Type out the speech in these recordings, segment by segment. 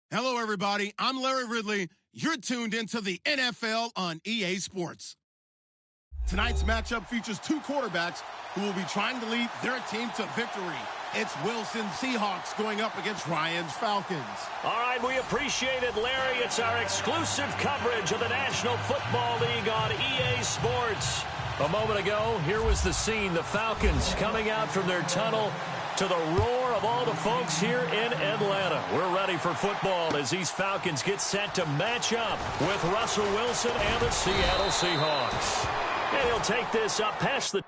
Hello, everybody. I'm Larry Ridley. You're tuned into the NFL on EA Sports. Tonight's matchup features two quarterbacks who will be trying to lead their team to victory. It's Wilson Seahawks going up against Ryan's Falcons. All right, we appreciate it, Larry. It's our exclusive coverage of the National Football League on EA Sports. A moment ago, here was the scene. The Falcons coming out from their tunnel to the roar of all the folks here in Atlanta. We're ready for football as these Falcons get set to match up with Russell Wilson and the Seattle Seahawks. And he'll take this up past the...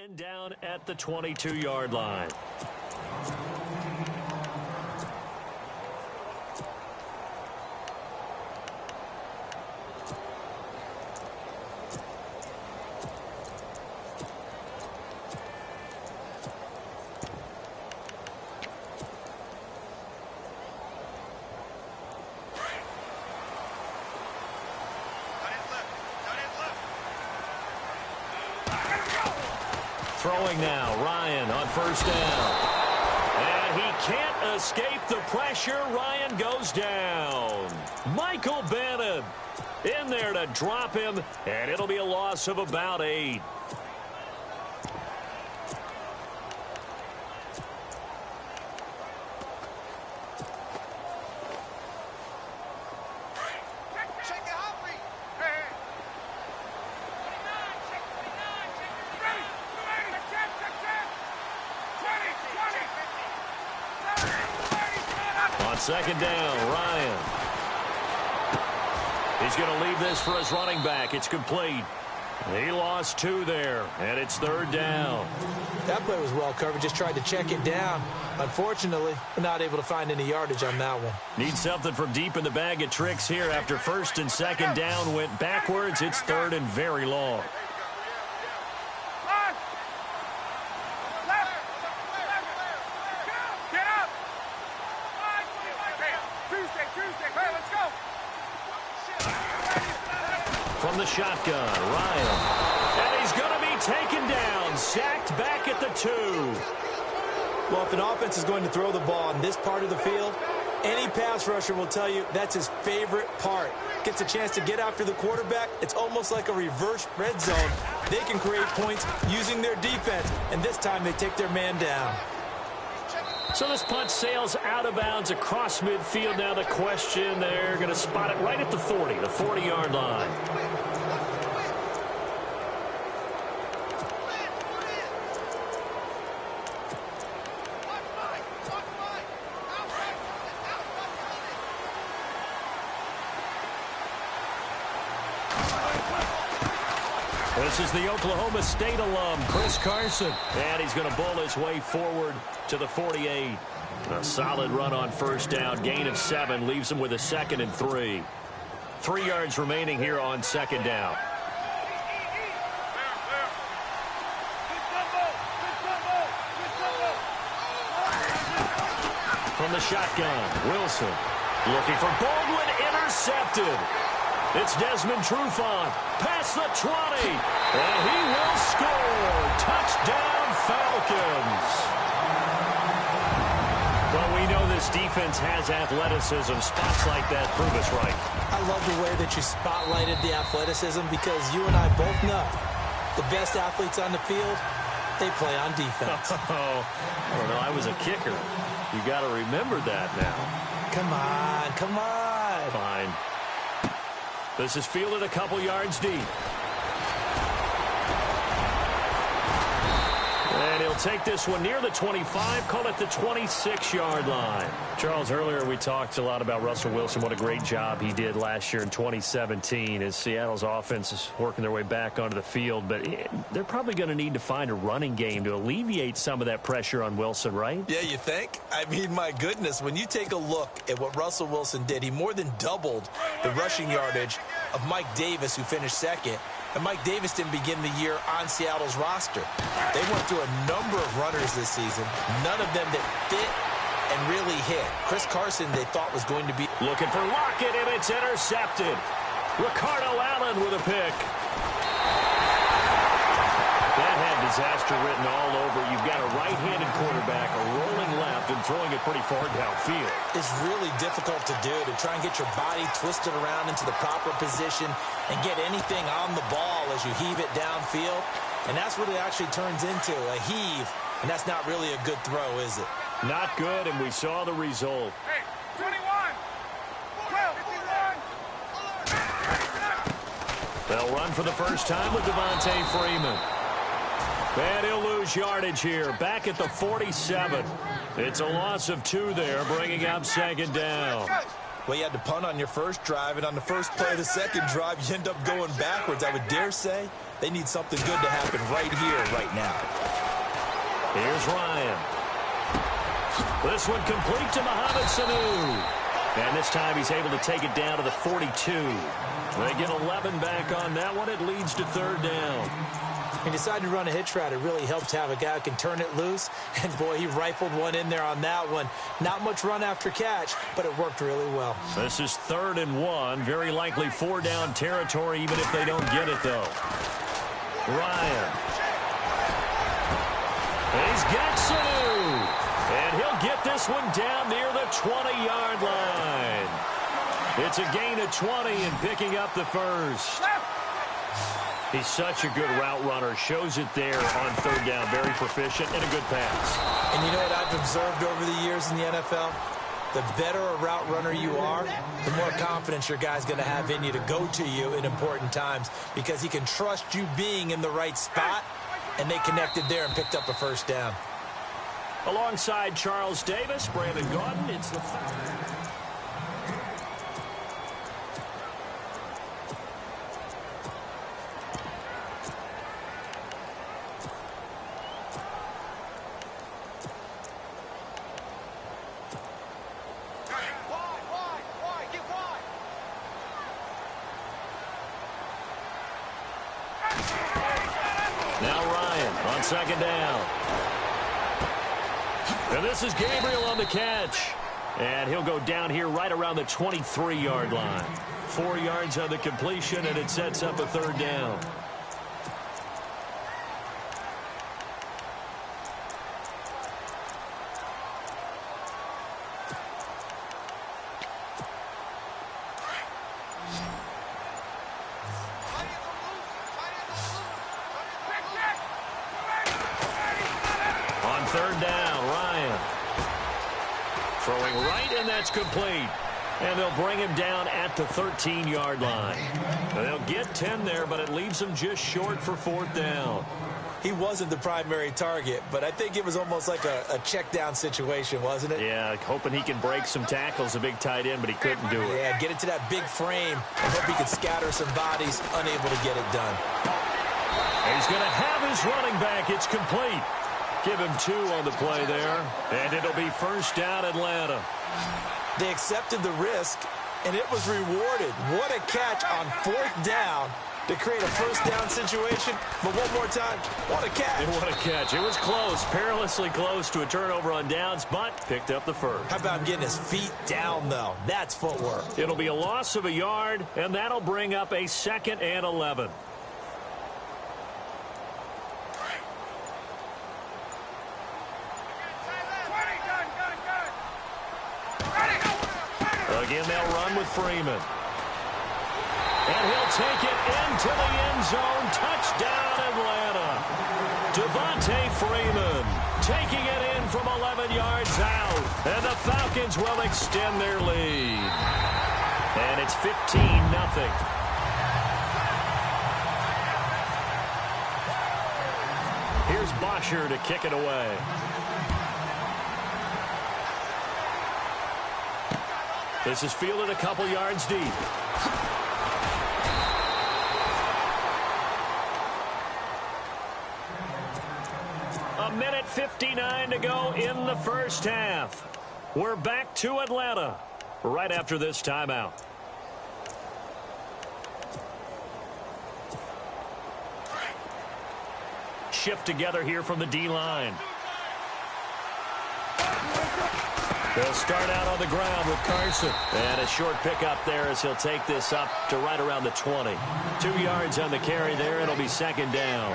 and down at the 22-yard line. Throwing now, Ryan on first down. And he can't escape the pressure. Ryan goes down. Michael Bannon in there to drop him, and it'll be a loss of about 8. Second down, Ryan. He's going to leave this for his running back. It's complete. He lost 2 there, and it's third down. That play was well covered. Just tried to check it down. Unfortunately, we're not able to find any yardage on that one. Need something from deep in the bag of tricks here. After first and second down went backwards, it's third and very long. From the shotgun, Ryan. And he's going to be taken down, sacked back at the 2. Well, if an offense is going to throw the ball in this part of the field, any pass rusher will tell you that's his favorite part. Gets a chance to get after the quarterback. It's almost like a reverse red zone. They can create points using their defense, and this time they take their man down. So this punt sails out of bounds across midfield. Now the question, they're going to spot it right at the 40, the 40-yard line. This is the Oklahoma State alum, Chris Carson. And he's going to bull his way forward to the 48. A solid run on first down. Gain of 7 leaves him with a 2nd and 3. 3 yards remaining here on second down. From the shotgun, Wilson looking for Baldwin, intercepted. It's Desmond Trufant, past the 20, and he will score. Touchdown, Falcons. Well, we know this defense has athleticism. Spots like that prove us right. I love the way that you spotlighted the athleticism because you and I both know the best athletes on the field, they play on defense. Oh, I don't know. I was a kicker. You got to remember that now. Come on, come on. Fine. This is fielded a couple yards deep. And he'll take this one near the 25, call it the 26-yard line. Charles, earlier we talked a lot about Russell Wilson, what a great job he did last year in 2017 as Seattle's offense is working their way back onto the field. But they're probably going to need to find a running game to alleviate some of that pressure on Wilson, right? Yeah, you think? I mean, my goodness, when you take a look at what Russell Wilson did, he more than doubled the rushing yardage of Mike Davis, who finished second. And Mike Davis didn't begin the year on Seattle's roster. They went through a number of runners this season, none of them that fit and really hit. Chris Carson, they thought, was going to be looking for Lockett, and it's intercepted. Ricardo Allen with a pick. That had disaster written all over. You've got a right-handed quarterback, a rolling left, and throwing it pretty far downfield. It's really difficult to do, to try and get your body twisted around into the proper position and get anything on the ball as you heave it downfield. And that's what it actually turns into, a heave. And that's not really a good throw, is it? Not good, and we saw the result. Hey, 21, 12, 51. They'll run for the first time with Devontae Freeman. And he'll lose yardage here, back at the 47. It's a loss of 2 there, bringing up second down. Well, you had to punt on your first drive, and on the first play of the second drive, you end up going backwards. I would dare say they need something good to happen right here, right now. Here's Ryan. This one complete to Mohamed Sanu. And this time he's able to take it down to the 42. They get 11 back on that one. It leads to third down. He decided to run a hitch route. It really helps to have a guy who can turn it loose. And, boy, he rifled one in there on that one. Not much run after catch, but it worked really well. This is 3rd and 1. Very likely 4-down territory, even if they don't get it, though. Ryan. He's got Sanu. And he'll get this one down near the 20-yard line. It's a gain of 20 and picking up the first. He's such a good route runner. Shows it there on 3rd down. Very proficient and a good pass. And you know what I've observed over the years in the NFL? The better a route runner you are, the more confidence your guy's going to have in you to go to you in important times because he can trust you being in the right spot, and they connected there and picked up a first down. Alongside Charles Davis, Brandon Gordon, it's the now Ryan on second down. And this is Gabriel on the catch. And he'll go down here right around the 23-yard line. 4 yards on the completion, and it sets up a third down. On third down, Ryan. Throwing right, and that's complete. And they'll bring him down at the 13-yard line. They'll get 10 there, but it leaves him just short for 4th down. He wasn't the primary target, but I think it was almost like a check down situation, wasn't it? Yeah, hoping he can break some tackles, a big tight end, but he couldn't do it. Yeah, get into that big frame and hope he could scatter some bodies, unable to get it done. He's going to have his running back. It's complete. Give him 2 on the play there, and it'll be first down Atlanta. They accepted the risk, and it was rewarded. What a catch on 4th down to create a first down situation. But one more time, what a catch. What a catch. It was close, perilously close to a turnover on downs, but picked up the first. How about getting his feet down, though? That's footwork. It'll be a loss of a yard, and that'll bring up a 2nd and 11. Again, they'll run with Freeman. And he'll take it into the end zone. Touchdown, Atlanta. Devontae Freeman taking it in from 11 yards out. And the Falcons will extend their lead. And it's 15-0. Here's Bosher to kick it away. This is fielded a couple yards deep. A minute 59 to go in the first half. We're back to Atlanta right after this timeout. Shift together here from the D-line. They'll start out on the ground with Carson. And a short pickup there as he'll take this up to right around the 20. 2 yards on the carry there. It'll be second down.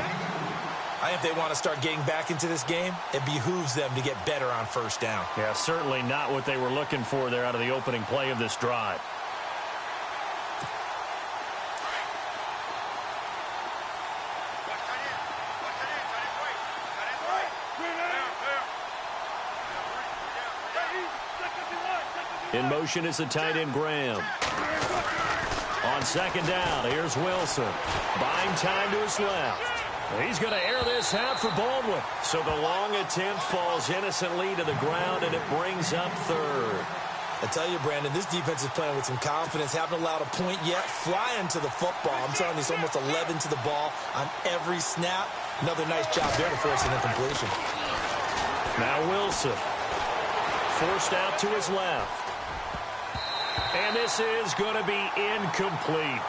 I think if they want to start getting back into this game, it behooves them to get better on first down. Yeah, certainly not what they were looking for there out of the opening play of this drive. In motion is the tight end Graham. On second down, here's Wilson. Buying time to his left. He's going to air this out for Baldwin. So the long attempt falls innocently to the ground, and it brings up third. I tell you, Brandon, this defense is playing with some confidence. Haven't allowed a point yet. Flying to the football. I'm telling you, it's almost 11 to the ball on every snap. Another nice job there to force an incompletion. Now Wilson. Forced out to his left. And this is going to be incomplete.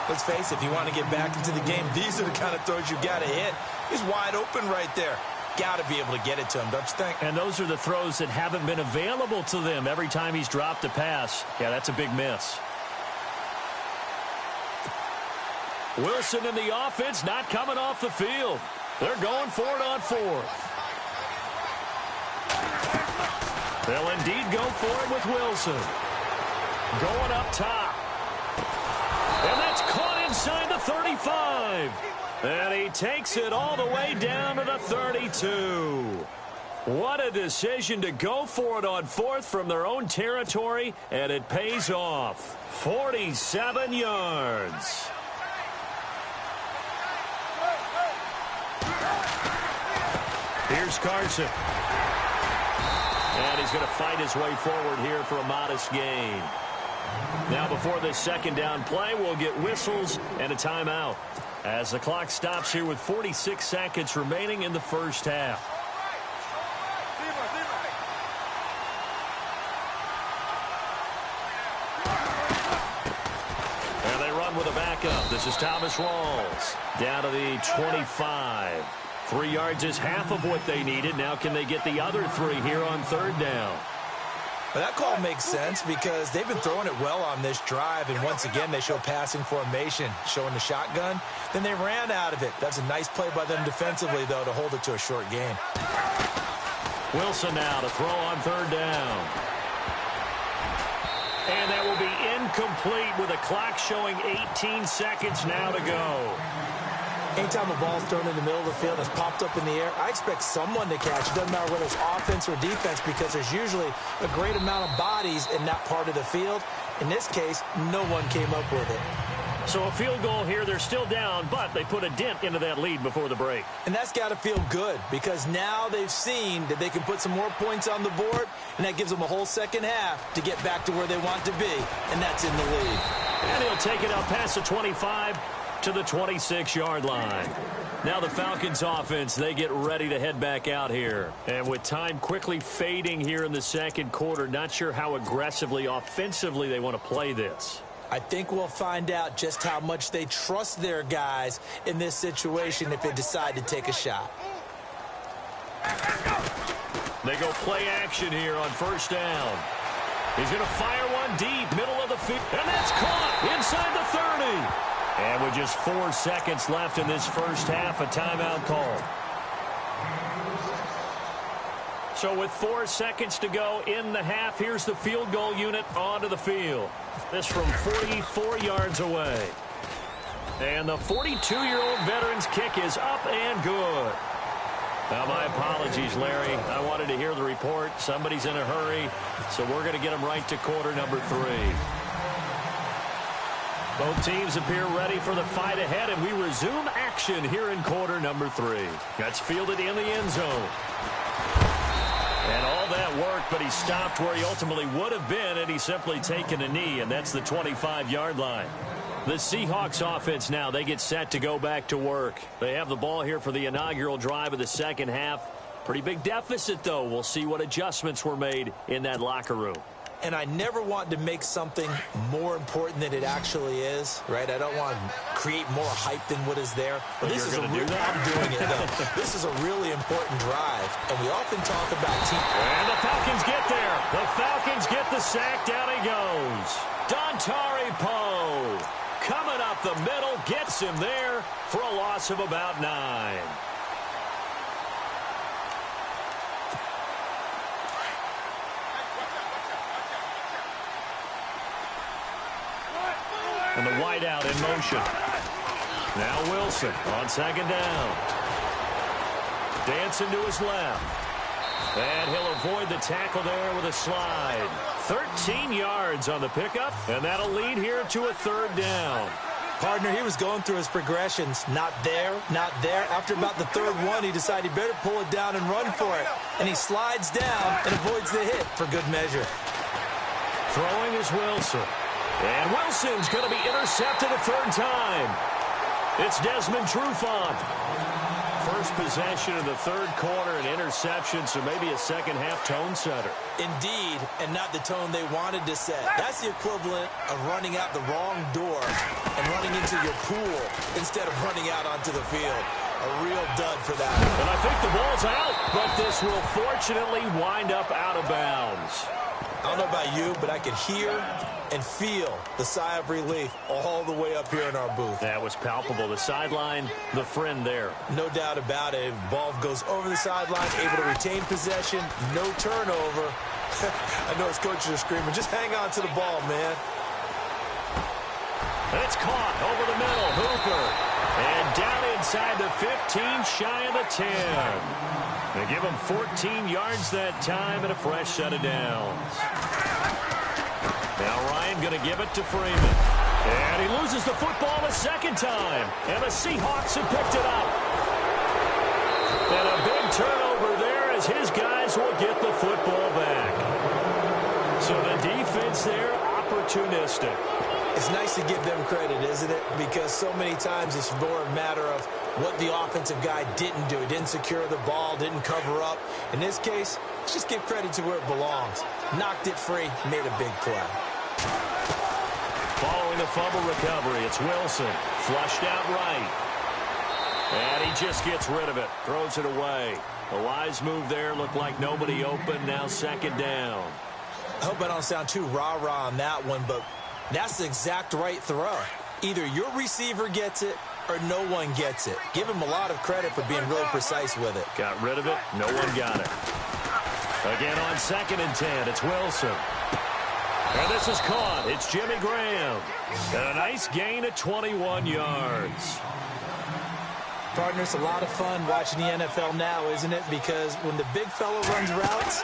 Let's face it, if you want to get back into the game, these are the kind of throws you got to hit. He's wide open right there. Got to be able to get it to him, don't you think? And those are the throws that haven't been available to them every time he's dropped a pass. Yeah, that's a big miss. Wilson and the offense not coming off the field. They're going for it on fourth. They'll indeed go for it with Wilson. Going up top. And that's caught inside the 35. And he takes it all the way down to the 32. What a decision to go for it on fourth from their own territory, and it pays off. 47 yards. Here's Carson. And he's going to fight his way forward here for a modest gain. Now before this second down play, we'll get whistles and a timeout as the clock stops here with 46 seconds remaining in the first half. And they run with a backup. This is Thomas Rawls down to the 25. 3 yards is half of what they needed. Now can they get the other 3 here on third down? Well, that call makes sense because they've been throwing it well on this drive, and once again they show passing formation, showing the shotgun. Then they ran out of it. That's a nice play by them defensively, though, to hold it to a short gain. Wilson now to throw on third down. And that will be incomplete with a clock showing 18 seconds now to go. Anytime a ball's thrown in the middle of the field and it's popped up in the air, I expect someone to catch it. Doesn't matter whether it's offense or defense because there's usually a great amount of bodies in that part of the field. In this case, no one came up with it. So a field goal here, they're still down, but they put a dent into that lead before the break. And that's got to feel good because now they've seen that they can put some more points on the board, and that gives them a whole second half to get back to where they want to be, and that's in the lead. And he'll take it out past the 25 to the 26-yard line. Now the Falcons offense, they get ready to head back out here. And with time quickly fading here in the second quarter, not sure how aggressively, offensively they want to play this. I think we'll find out just how much they trust their guys in this situation if they decide to take a shot. They go play action here on first down. He's going to fire one deep, middle of the field, and that's caught inside the 30. And with just 4 seconds left in this first half, a timeout call. So with 4 seconds to go in the half, here's the field goal unit onto the field. This from 44 yards away. And the 42-year-old veteran's kick is up and good. Now, my apologies, Larry. I wanted to hear the report. Somebody's in a hurry, so we're going to get him right to quarter number 3. Both teams appear ready for the fight ahead, and we resume action here in quarter number 3. That's fielded in the end zone. And all that work, but he stopped where he ultimately would have been had he simply taken a knee, and that's the 25-yard line. The Seahawks offense now, they get set to go back to work. They have the ball here for the inaugural drive of the second half. Pretty big deficit, though. We'll see what adjustments were made in that locker room. And I never want to make something more important than it actually is, right? I don't want to create more hype than what is there. But this is I'm doing it, though. This is a really important drive, and we often talk about team. And the Falcons get there. The Falcons get the sack. Down he goes. Dontari Poe coming up the middle, gets him there for a loss of about 9. And the wideout in motion. Now Wilson on second down. Dancing to his left. And he'll avoid the tackle there with a slide. 13 yards on the pickup, and that'll lead here to a third down. Partner, he was going through his progressions. Not there, not there. After about the third one, he decided he better pull it down and run for it. And he slides down and avoids the hit for good measure. Throwing is Wilson. And Wilson's going to be intercepted a third time. It's Desmond Trufant. First possession of the third quarter, an interception, so maybe a second-half tone setter. Indeed, and not the tone they wanted to set. That's the equivalent of running out the wrong door and running into your pool instead of running out onto the field. A real dud for that. And I think the ball's out, but this will fortunately wind up out of bounds. I don't know about you, but I could hear and feel the sigh of relief all the way up here in our booth. That was palpable. The sideline, the friend there. No doubt about it. Ball goes over the sideline, able to retain possession, no turnover. I know his coaches are screaming, just hang on to the ball, man. It's caught over the middle. Hooper. And down inside the 15, shy of the 10. They give him 14 yards that time and a fresh set of downs. Now Ryan going to give it to Freeman. And he loses the football a second time. And the Seahawks have picked it up. And a big turnover there as his guys will get the football back. So the defense there, opportunistic. It's nice to give them credit, isn't it? Because so many times it's more a matter of what the offensive guy didn't do. He didn't secure the ball, didn't cover up. In this case, let's just give credit to where it belongs. Knocked it free, made a big play. Following the fumble recovery, it's Wilson. Flushed out right. And he just gets rid of it. Throws it away. A wise move there. Looked like nobody open. Now second down. I hope I don't sound too rah-rah on that one, but that's the exact right throw. Either your receiver gets it or no one gets it. Give him a lot of credit for being really precise with it. Got rid of it. No one got it. Again on 2nd and 10. It's Wilson. And this is caught. It's Jimmy Graham. And a nice gain of 21 yards. Partner, it's a lot of fun watching the NFL now, isn't it? Because when the big fella runs routes,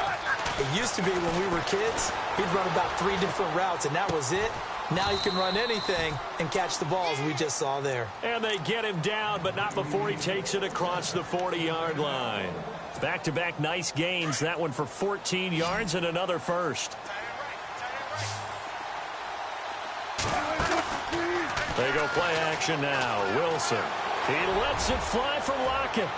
it used to be when we were kids, he'd run about 3 different routes, and that was it. Now he can run anything and catch the balls we just saw there. And they get him down, but not before he takes it across the 40-yard line. Back-to-back nice gains. That one for 14 yards and another first. They go play action now. Wilson. He lets it fly for Lockett.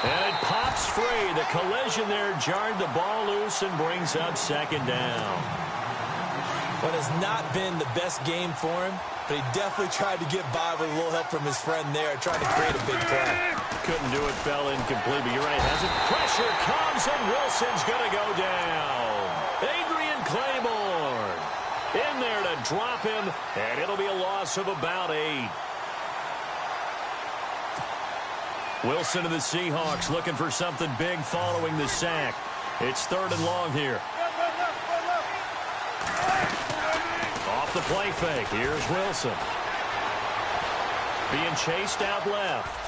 And it pops free. The collision there jarred the ball loose and brings up second down. Well, it's not been the best game for him, but he definitely tried to get by with a little help from his friend there, trying to create a big play. Couldn't do it, fell incomplete, but you're right, hasn't. Pressure comes, and Wilson's going to go down. Adrian Claiborne in there to drop him, and it'll be a loss of about 8. Wilson and the Seahawks looking for something big following the sack. It's 3rd and long here. Off the play fake. Here's Wilson. Being chased out left.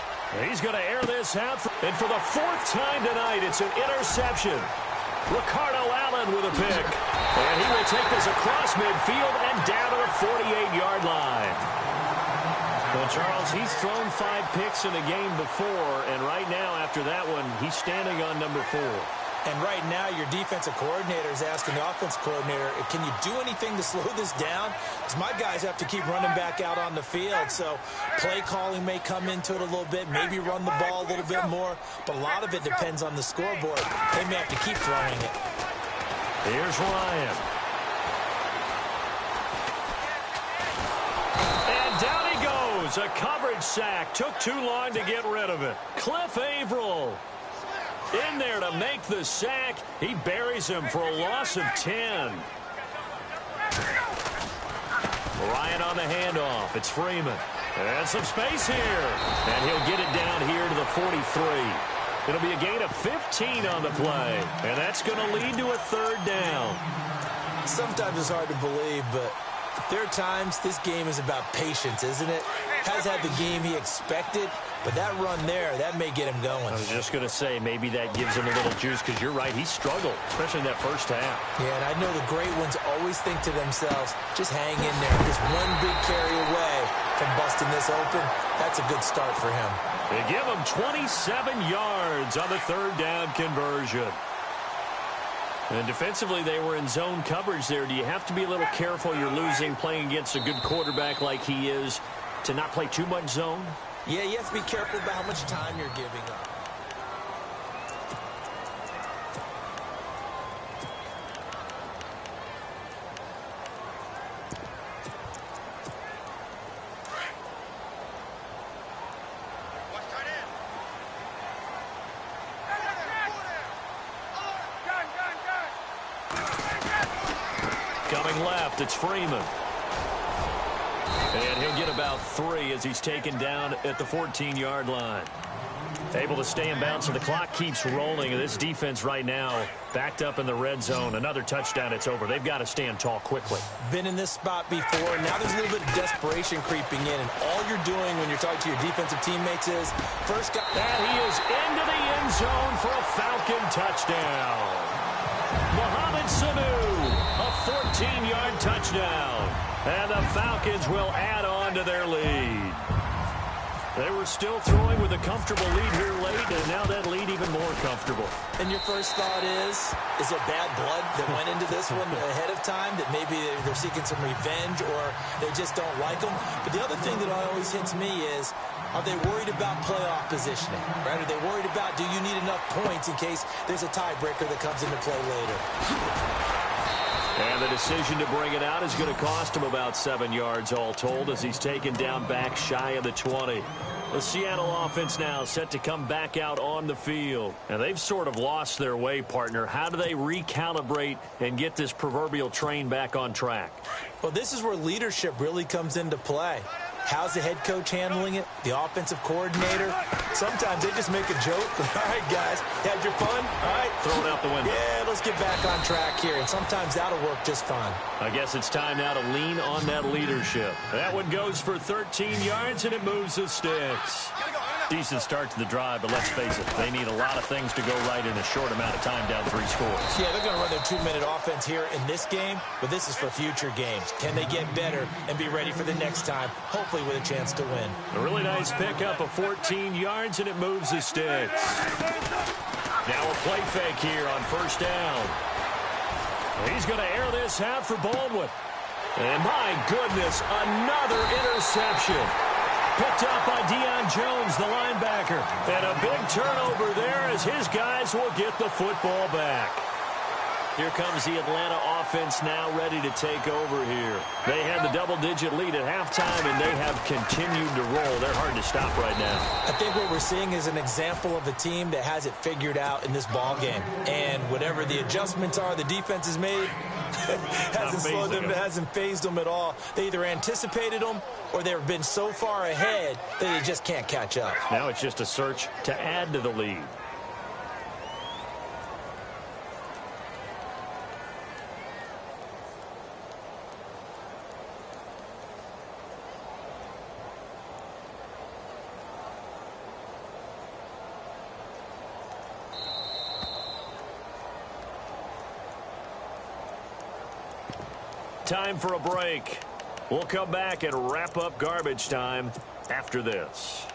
He's going to air this out. And for the 4th time tonight, it's an interception. Ricardo Allen with a pick. And he will will take this across midfield and down to the 48-yard line. Well, Charles, he's thrown 5 picks in a game before, and right now, after that one, he's standing on number 4. And right now, your defensive coordinator is asking the offensive coordinator, can you do anything to slow this down? Because my guys have to keep running back out on the field. So play calling may come into it a little bit, maybe run the ball a little bit more. But a lot of it depends on the scoreboard. They may have to keep throwing it. Here's Ryan. And down he goes. A coverage sack. Took too long to get rid of it. Cliff Averill in there to make the sack. He buries him for a loss of 10. Ryan on the handoff. It's Freeman. And some space here. And he'll get it down here to the 43. It'll be a gain of 15 on the play. And that's going to lead to a 3rd down. Sometimes it's hard to believe, but there are times this game is about patience, isn't it? Has had the game he expected, but that run there, that may get him going. I was just going to say, maybe that gives him a little juice, because you're right, he struggled, especially in that first half. Yeah, and I know the great ones always think to themselves, just hang in there. Just one big carry away from busting this open. That's a good start for him. They give him 27 yards on the 3rd down conversion. And defensively, they were in zone coverage there. Do you have to be a little careful? You're losing, playing against a good quarterback like he is, to not play too much zone? Yeah, you have to be careful about how much time you're giving up. Coming left, it's Freeman. And he'll get about 3 as he's taken down at the 14-yard line. Able to stay in bounds, so the clock keeps rolling. And this defense right now backed up in the red zone. Another touchdown, it's over. They've got to stand tall quickly. Been in this spot before. Now there's a little bit of desperation creeping in. And all you're doing when you're talking to your defensive teammates is first guy. And he is into the end zone for a Falcon touchdown. Mohamed Sanu, a 14-yard touchdown. And the Falcons will add on to their lead. They were still throwing with a comfortable lead here late, and now that lead even more comfortable. And your first thought is there bad blood that went into this one ahead of time, that maybe they're seeking some revenge or they just don't like them? But the other thing that always hits me is, are they worried about playoff positioning? Right? Are they worried about, do you need enough points in case there's a tiebreaker that comes into play later? And the decision to bring it out is going to cost him about 7 yards all told, as he's taken down back shy of the 20. The Seattle offense now set to come back out on the field. And they've sort of lost their way, partner. How do they recalibrate and get this proverbial train back on track? Well, this is where leadership really comes into play. How's the head coach handling it? The offensive coordinator? Sometimes they just make a joke. All right, guys, had your fun? All right. Throw it out the window. Yeah, let's get back on track here. And sometimes that'll work just fine. I guess it's time now to lean on that leadership. That one goes for 13 yards, and it moves the sticks. Decent start to the drive, but let's face it, they need a lot of things to go right in a short amount of time, down 3 scores. Yeah, they're going to run their 2-minute offense here in this game, but this is for future games. Can they get better and be ready for the next time, hopefully with a chance to win? A really nice pickup of 14 yards, and it moves the sticks. Now a play fake here on first down. He's going to air this out for Baldwin. And my goodness, another interception. Picked up by Deion Jones, the linebacker. And a big turnover there as his guys will get the football back. Here comes the Atlanta offense now ready to take over here. They had the double-digit lead at halftime, and they have continued to roll. They're hard to stop right now. I think what we're seeing is an example of a team that has it figured out in this ball game. And whatever the adjustments are the defense has made, hasn't slowed them, hasn't phased them at all. They either anticipated them or they've been so far ahead that they just can't catch up. Now it's just a search to add to the lead. Time for a break. We'll come back and wrap up garbage time after this.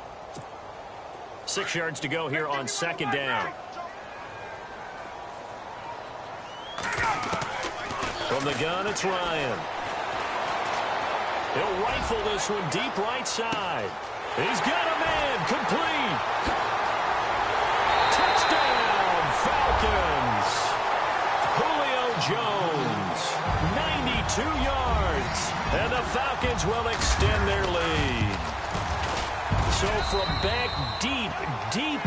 6 yards to go here on second down. From the gun, it's Ryan. He'll rifle this one deep right side. He's got a man. Complete. Touchdown, Falcons. Julio Jones, 92 yards. And the Falcons will extend their lead. So from back deep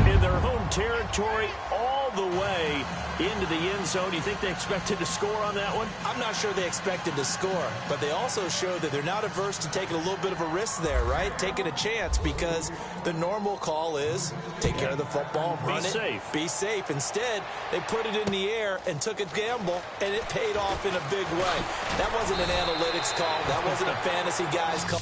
in their home territory, all the way into the end zone, do you think they expected to score on that one? I'm not sure they expected to score, but they also showed that they're not averse to taking a little bit of a risk there, right? Taking a chance, because the normal call is take care of the football, run it, be safe. Instead, they put it in the air and took a gamble, and it paid off in a big way. That wasn't an analytics call. That wasn't a fantasy guy's call.